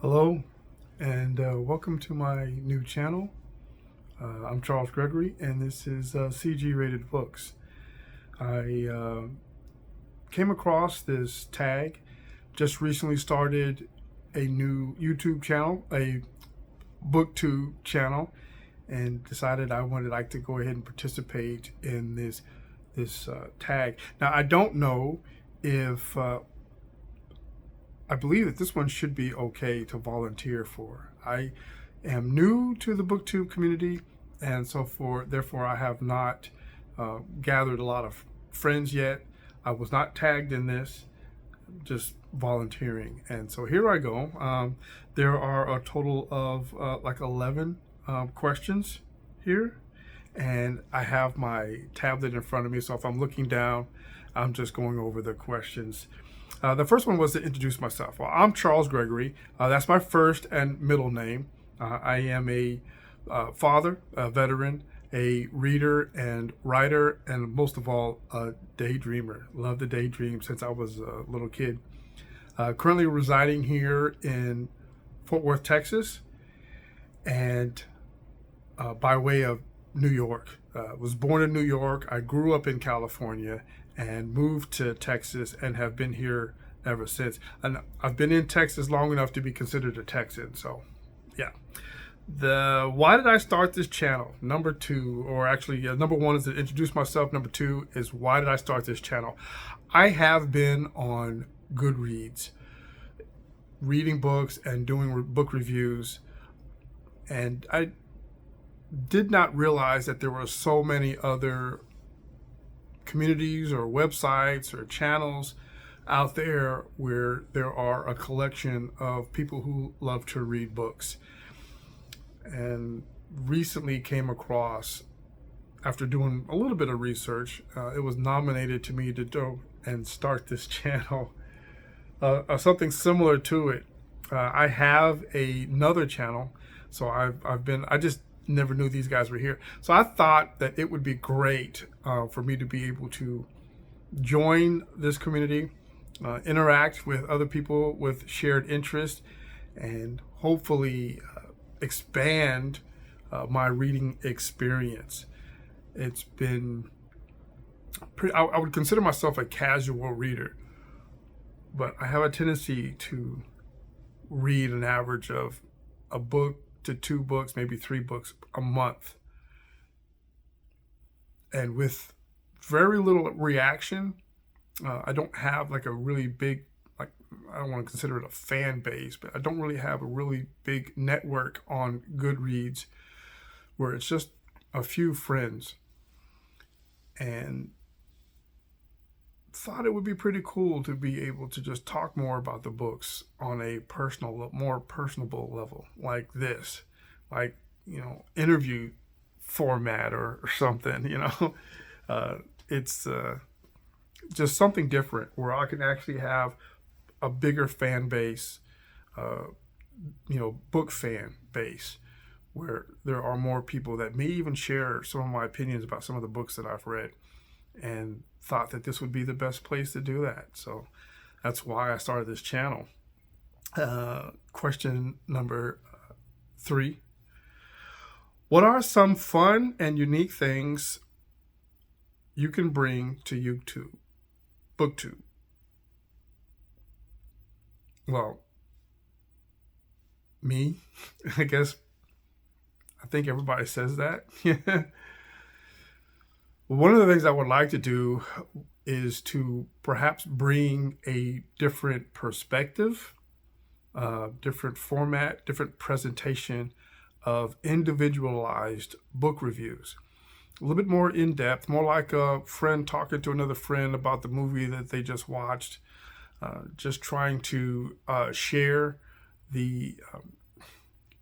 Hello, and welcome to my new channel. I'm Charles Gregory, and this is CG Rated Books. I came across this tag, just recently started a new YouTube channel, a Booktube channel, and decided I would like to go ahead and participate in this tag. Now, I don't know if I believe that this one should be okay to volunteer for. I am new to the booktube community, and therefore I have not gathered a lot of friends yet. I was not tagged in this, just volunteering. And so here I go. There are a total of like 11 questions here, and I have my tablet in front of me, so if I'm looking down, I'm just going over the questions. The first one was to introduce myself. Well, I'm Charles Gregory. That's my first and middle name. I am a father, a veteran, a reader and writer, and most of all, a daydreamer. Love to daydream since I was a little kid. Currently residing here in Fort Worth, Texas, and by way of New York. Was born in New York. I grew up in California and moved to Texas and have been here ever since. And I've been in Texas long enough to be considered a Texan. So, yeah. Why did I start this channel? Number one is to introduce myself. Number two is why did I start this channel? I have been on Goodreads, reading books and doing book reviews, and I did not realize that there were so many other communities or websites or channels out there where there are a collection of people who love to read books. And recently came across, after doing a little bit of research, it was nominated to me to go and start this channel. Something similar to it. I have another channel, so I just never knew these guys were here. So I thought that it would be great for me to be able to join this community, interact with other people with shared interest, and hopefully expand my reading experience. It's been I would consider myself a casual reader, but I have a tendency to read an average of a book to 2 books, maybe 3 books a month. And with very little reaction, I don't have like a really big, I don't want to consider it a fan base, but I don't really have a really big network on Goodreads where it's just a few friends. And thought it would be pretty cool to be able to just talk more about the books on a more personable level like this, like, interview format or something, it's just something different where I can actually have a bigger fan base, book fan base, where there are more people that may even share some of my opinions about some of the books that I've read, and thought that this would be the best place to do that. So that's why I started this channel. Question number 3. What are some fun and unique things you can bring to YouTube, Booktube? Well, me, I guess. I think everybody says that. One of the things I would like to do is to perhaps bring a different perspective, different format, different presentation of individualized book reviews. A little bit more in-depth, more like a friend talking to another friend about the movie that they just watched, just trying to share the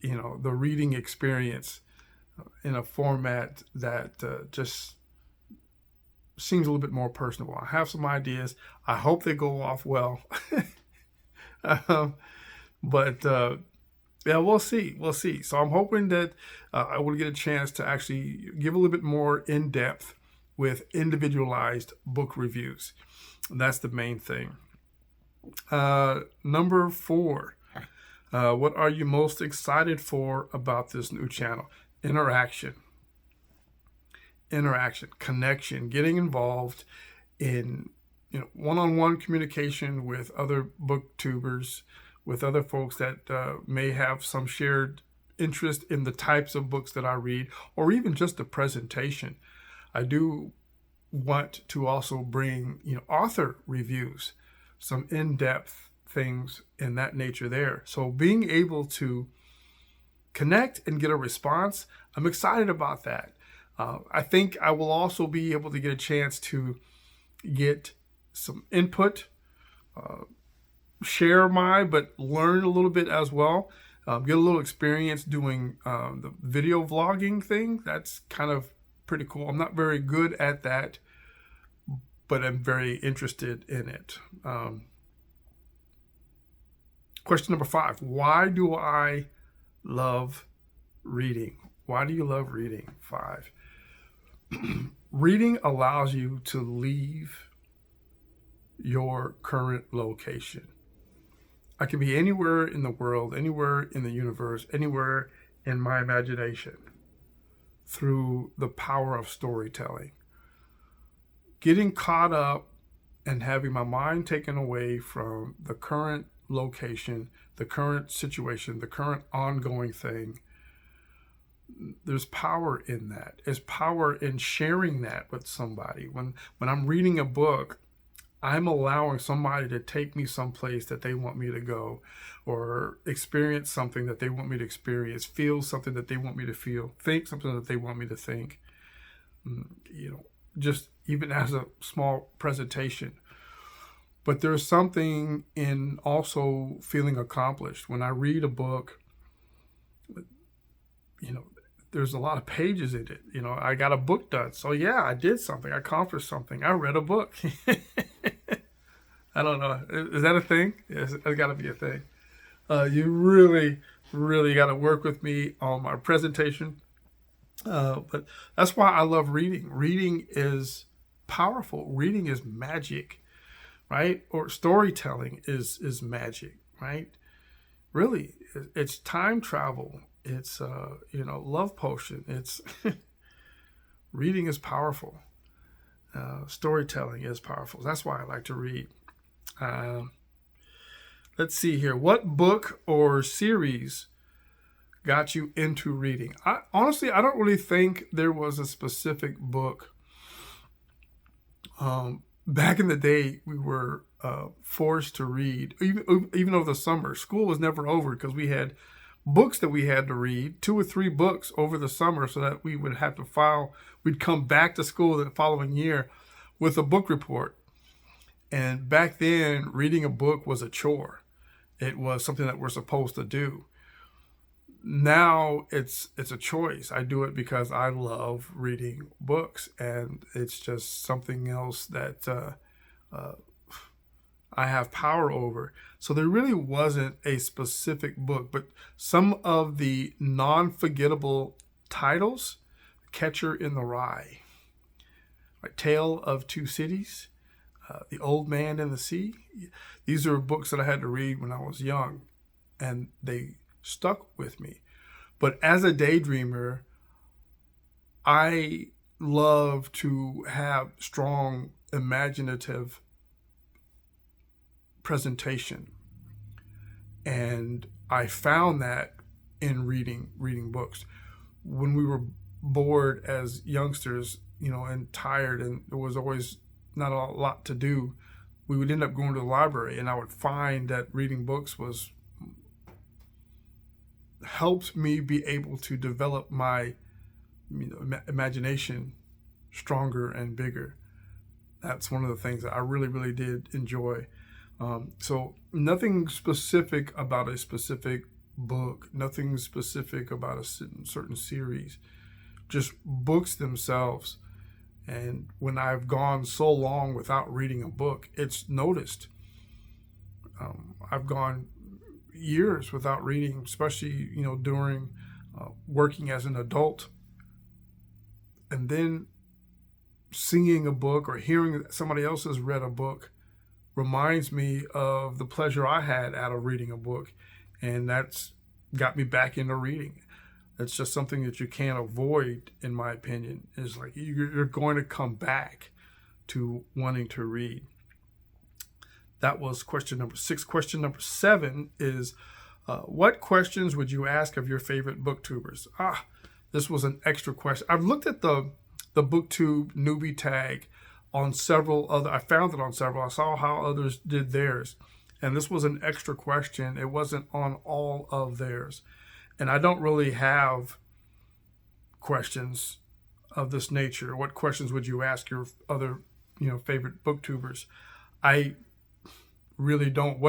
reading experience in a format that just seems a little bit more personable. I have some ideas. I hope they go off well. But yeah, we'll see. We'll see. So I'm hoping that I will get a chance to actually give a little bit more in depth with individualized book reviews. And that's the main thing. Number 4. What are you most excited for about this new channel? Interaction, connection, getting involved in one-on-one communication with other booktubers, with other folks that may have some shared interest in the types of books that I read, or even just the presentation. I do want to also bring author reviews, some in-depth things in that nature there. So being able to connect and get a response, I'm excited about that. I think I will also be able to get a chance to get some input, but learn a little bit as well. Get a little experience doing the video vlogging thing. That's kind of pretty cool. I'm not very good at that, but I'm very interested in it. Question number 5, why do I love reading? Why do you love reading? 5. Reading allows you to leave your current location. I can be anywhere in the world, anywhere in the universe, anywhere in my imagination through the power of storytelling. Getting caught up and having my mind taken away from the current location, the current situation, the current ongoing thing. There's power in that. There's power in sharing that with somebody. When I'm reading a book, I'm allowing somebody to take me someplace that they want me to go, or experience something that they want me to experience, feel something that they want me to feel, think something that they want me to think. Just even as a small presentation. But there's something in also feeling accomplished. When I read a book, there's a lot of pages in it. I got a book done. So yeah, I did something. I accomplished something. I read a book. I don't know. Is that a thing? Yes, it's got to be a thing. You really, really got to work with me on my presentation. But that's why I love reading. Reading is powerful. Reading is magic, right? Or storytelling is magic, right? Really, it's time travel. It's love potion. It's reading is powerful. Storytelling is powerful. That's why I like to read. Let's see here. What book or series got you into reading? Honestly, I don't really think there was a specific book. Back in the day, we were forced to read, even over the summer. School was never over because we had books that we had to read, 2 or 3 books over the summer, so that we would have to file. We'd come back to school the following year with a book report. And back then, reading a book was a chore. It was something that we're supposed to do. Now it's a choice. I do it because I love reading books, and it's just something else that I have power over. So there really wasn't a specific book, but some of the non-forgettable titles, Catcher in the Rye, Tale of Two Cities, The Old Man and the Sea. These are books that I had to read when I was young, and they stuck with me. But as a daydreamer, I love to have strong imaginative presentation, and I found that in reading books. When we were bored as youngsters, and tired, and there was always not a lot to do, we would end up going to the library, and I would find that reading books helped me be able to develop my imagination stronger and bigger. That's one of the things that I really, really did enjoy. So nothing specific about a specific book, nothing specific about a certain series, just books themselves. And when I've gone so long without reading a book, it's noticed. I've gone years without reading, especially, during working as an adult. And then seeing a book or hearing that somebody else has read a book reminds me of the pleasure I had out of reading a book. and that's got me back into reading. It's just something that you can't avoid, in my opinion. Is like you're going to come back to wanting to read. That was question number 6. Question number 7 is, what questions would you ask of your favorite booktubers? This was an extra question. I've looked at the Booktube Newbie Tag on several other. I found it on several. I saw how others did theirs, and this was an extra question. It wasn't on all of theirs, and I don't really have questions of this nature. What questions would you ask your other, favorite booktubers? I really don't.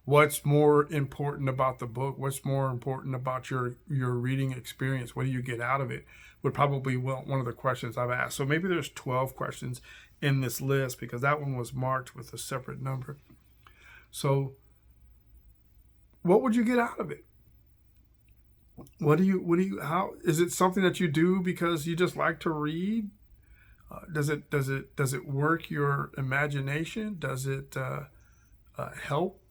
What's more important about the book? What's more important about your reading experience? What do you get out of it? Would probably one of the questions I've asked. So maybe there's 12 questions in this list, because that one was marked with a separate number. So what would you get out of it? How is it something that you do because you just like to read? Does it work your imagination? Does it help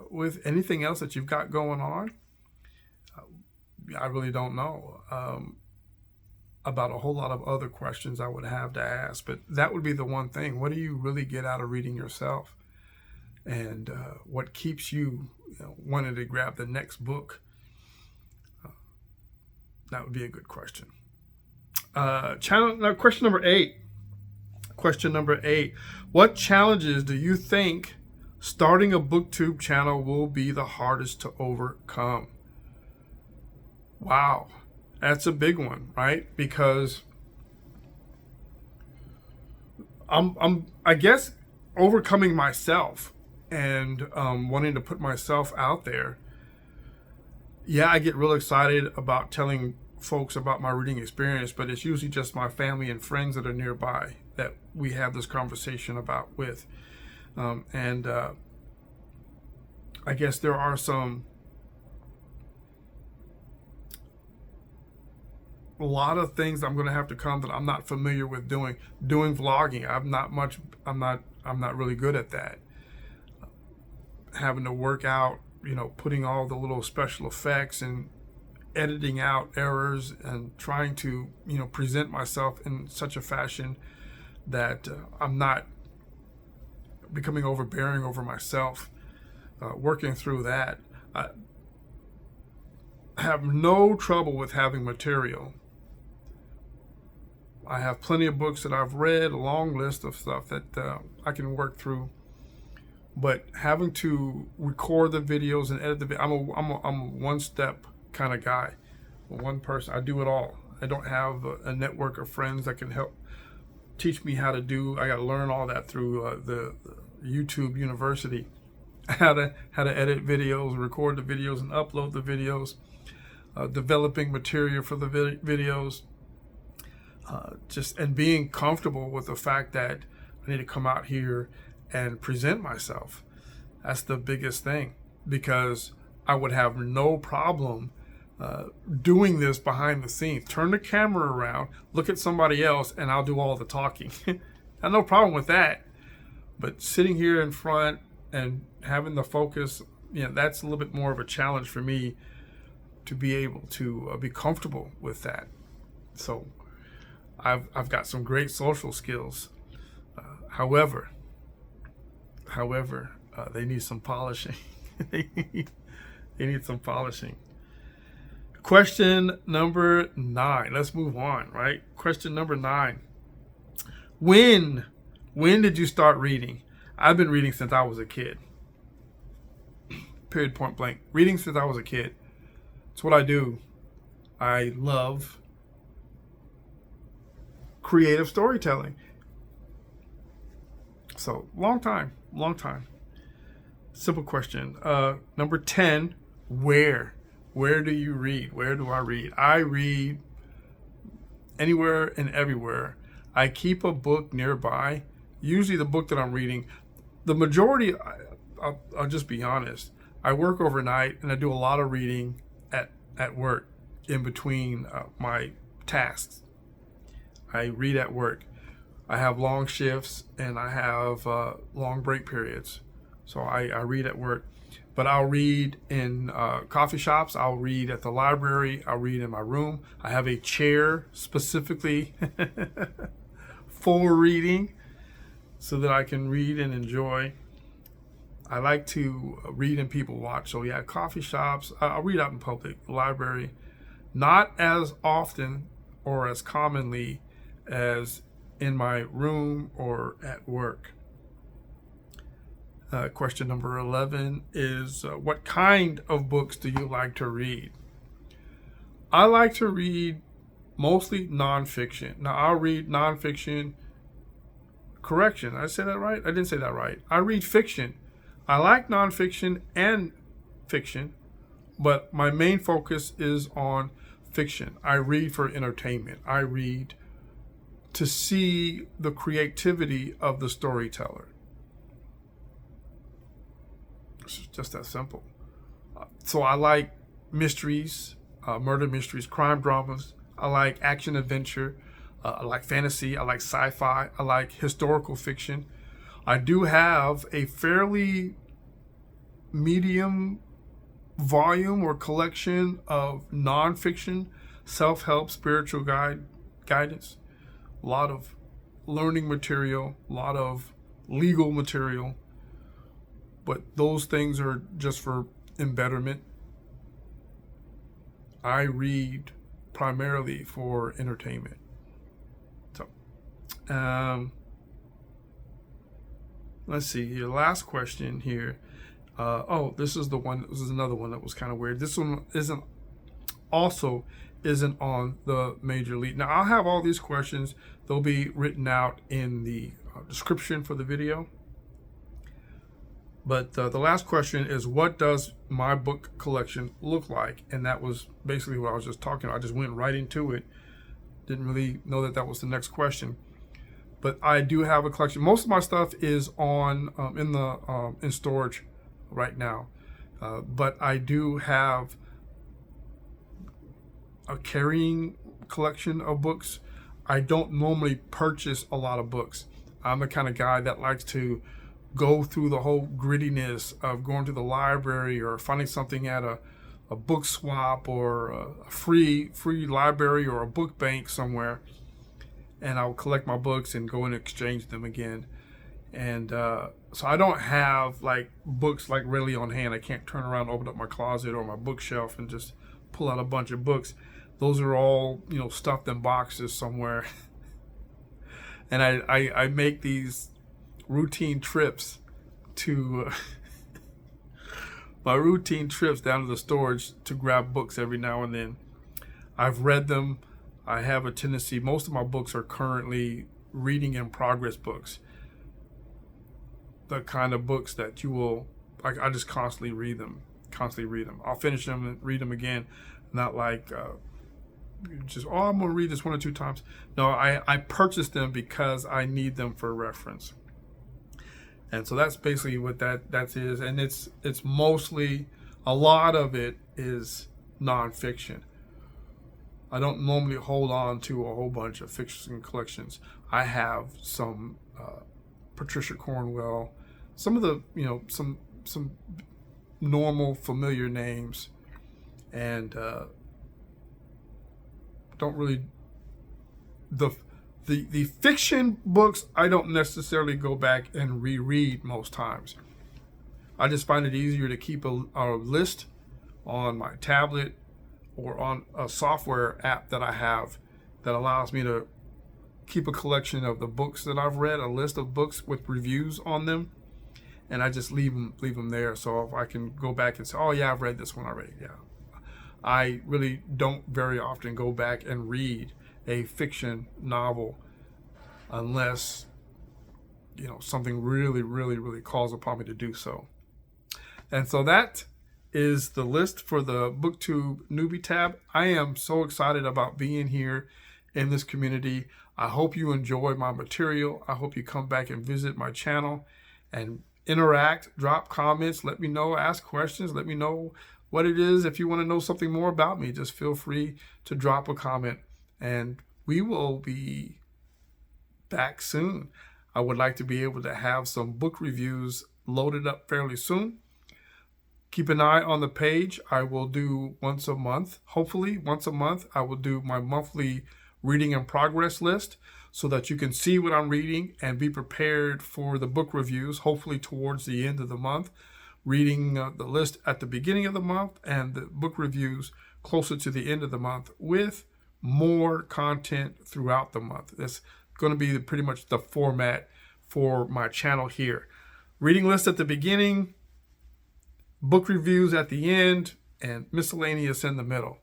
with anything else that you've got going on? I really don't know about a whole lot of other questions I would have to ask, but that would be the one thing. What do you really get out of reading yourself? And what keeps you, wanting to grab the next book? That would be a good question. Question number 8. Question number 8. What challenges do you think starting a booktube channel will be the hardest to overcome? Wow, that's a big one, right? Because I guess overcoming myself and wanting to put myself out there. Yeah, I get real excited about telling folks about my reading experience, but it's usually just my family and friends that are nearby that we have this conversation about with. I guess there are a lot of things I'm going to have to come that I'm not familiar with doing vlogging. I'm not really good at that. Having to work out, putting all the little special effects and editing out errors and trying to, present myself in such a fashion that I'm not becoming overbearing over myself. Working through that. I have no trouble with having material. I have plenty of books that I've read, a long list of stuff that I can work through. But having to record the videos and edit the video, I'm a one-step kind of guy. One person, I do it all. I don't have a network of friends that can help teach me how to do. I got to learn all that through the YouTube University. How to edit videos, record the videos, and upload the videos. Developing material for the videos. And being comfortable with the fact that I need to come out here and present myself. That's the biggest thing, because I would have no problem doing this behind the scenes. Turn the camera around, look at somebody else, and I'll do all the talking. I have no problem with that. But sitting here in front and having the focus, that's a little bit more of a challenge for me to be able to be comfortable with that. So I've got some great social skills. However, they need some polishing. They need some polishing. Question number 9. Let's move on, right? Question number 9. When did you start reading? I've been reading since I was a kid. Period, point blank. Reading since I was a kid. It's what I do. I love creative storytelling. So, long time. Simple question. Number 10, where? Where do you read? Where do I read? I read anywhere and everywhere. I keep a book nearby. Usually the book that I'm reading, the majority, I'll just be honest, I work overnight and I do a lot of reading at work in between my tasks. I read at work. I have long shifts and I have long break periods. So I read at work. But I'll read in coffee shops. I'll read at the library. I'll read in my room. I have a chair specifically for reading so that I can read and enjoy. I like to read and people watch. So yeah, coffee shops. I'll read out in public, library. Not as often or as commonly as in my room or at work. Question number 11 is, what kind of books do you like to read? I like to read mostly nonfiction. Now, I'll read nonfiction. Correction, I say that right? I didn't say that right. I read fiction. I like nonfiction and fiction, but my main focus is on fiction. I read for entertainment. I read to see the creativity of the storyteller. It's just that simple. So I like mysteries, murder mysteries, crime dramas. I like action adventure. I like fantasy. I like sci-fi. I like historical fiction. I do have a fairly medium volume or collection of nonfiction, self-help, spiritual guidance. A lot of learning material, a lot of legal material. But those things are just for embetterment. I read primarily for entertainment. So, let's see. Your last question here. This is the one. This is another one that was kind of weird. This one isn't on the major league. Now I'll have all these questions. They'll be written out in the description for the video. But the last question is, what does my book collection look like? And that was basically what I was just talking about. I just went right into it. Didn't really know that was the next question. But I do have a collection. Most of my stuff is on in storage right now. But I do have a carrying collection of books. I don't normally purchase a lot of books. I'm the kind of guy that likes to go through the whole grittiness of going to the library or finding something at a book swap or a free library or a book bank somewhere, and I'll collect my books and go and exchange them again. And so I don't have like books like readily on hand. I can't turn around, open up my closet or my bookshelf and just pull out a bunch of books. Those are all, stuffed in boxes somewhere. And I make these routine trips to my routine trips down to the storage to grab books every now and then. I've read them. I have a tendency, most of my books are currently reading in progress books. The kind of books that you will, I just constantly read them. I'll finish them and read them again. Not like I'm going to read this 1 or 2 times. No, I purchased them because I need them for reference. And so that's basically what that is. And it's mostly, a lot of it is nonfiction. I don't normally hold on to a whole bunch of fiction collections. I have some Patricia Cornwell, some of the, some normal familiar names, and don't really, the fiction books I don't necessarily go back and reread most times. I just find it easier to keep a list on my tablet or on a software app that I have that allows me to keep a collection of the books that I've read, a list of books with reviews on them, and I just leave them there. So if I can go back and say, oh yeah, I've read this one already. Yeah, I really don't very often go back and read a fiction novel unless something really, really, really calls upon me to do so. And so that is the list for the Booktube Newbie tab. I am so excited about being here in this community. I hope you enjoy my material. I hope you come back and visit my channel and interact, drop comments, let me know, ask questions, let me know what it is. If you want to know something more about me, just feel free to drop a comment, and we will be back soon. I would like to be able to have some book reviews loaded up fairly soon. Keep an eye on the page. I will do once a month, hopefully once a month, I will do my monthly reading in progress list so that you can see what I'm reading and be prepared for the book reviews, hopefully towards the end of the month. Reading the list at the beginning of the month and the book reviews closer to the end of the month with more content throughout the month. That's going to be pretty much the format for my channel here. Reading list at the beginning, book reviews at the end, and miscellaneous in the middle.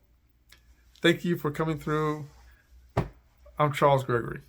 Thank you for coming through. I'm Charles Gregory.